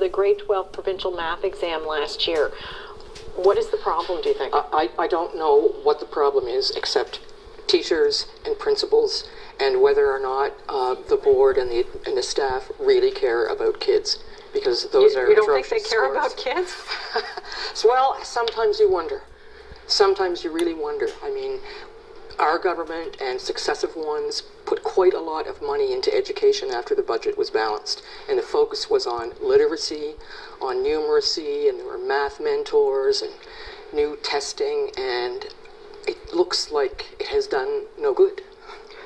the grade 12 provincial math exam last year. What is the problem, do you think? I don't know what the problem is, except teachers and principals, and whether or not the board and the staff really care about kids, because those are you don't think they care scores. about kids? Well, sometimes you wonder. Sometimes you really wonder. I mean, our government and successive ones put quite a lot of money into education after the budget was balanced, and the focus was on literacy, on numeracy, and there were math mentors and new testing, and it looks like it has done no good.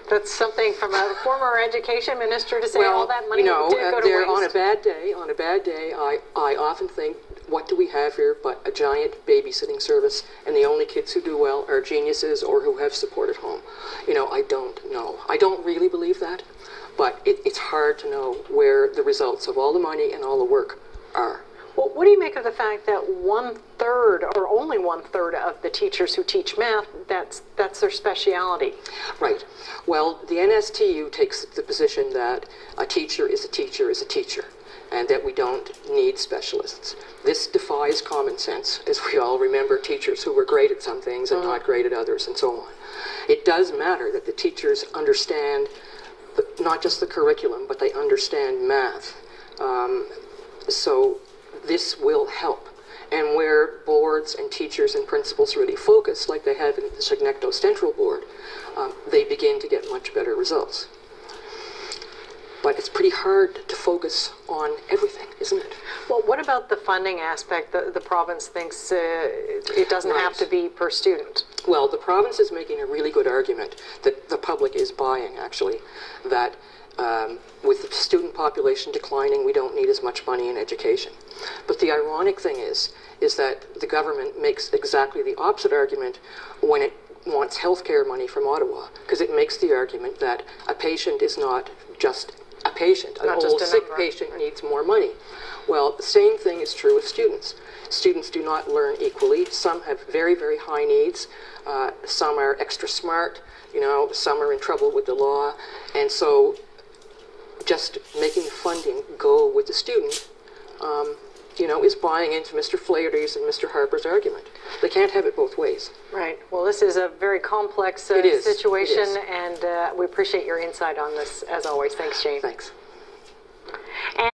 That's something from a former education minister to say. Well, all that money you know, did go to waste. on a bad day, I often think, what do we have here but a giant babysitting service, and the only kids who do well are geniuses or who have support at home? You know, I don't know. I don't really believe that, but it's hard to know where the results of all the money and all the work are. Well, what do you make of the fact that 1/3 or only 1/3 of the teachers who teach math, that's their speciality? Right. Well, the NSTU takes the position that a teacher is a teacher is a teacher, and that we don't need specialists. This defies common sense, as we all remember teachers who were great at some things and not great at others, and so on. It does matter that the teachers understand not just the curriculum, but they understand math. So this will help. And where boards and teachers and principals really focus, like they have in the Chignecto Central Board, they begin to get much better results. But it's pretty hard to focus on everything, isn't it? Well, what about the funding aspect? The province thinks it doesn't have to be per student. Well, the province is making a really good argument that the public is buying, actually, that with the student population declining, we don't need as much money in education. But the ironic thing is that the government makes exactly the opposite argument when it wants healthcare money from Ottawa, because it makes the argument that a patient is not just a patient. An old sick patient needs more money. Well, the same thing is true with students. Students do not learn equally. Some have very, very high needs. Some are extra smart. You know, some are in trouble with the law. And so just making the funding go with the student, you know, is buying into Mr. Flaherty's and Mr. Harper's argument. They can't have it both ways. Right. Well, this is a very complex situation, and we appreciate your insight on this, as always. Thanks, Jane. Thanks. And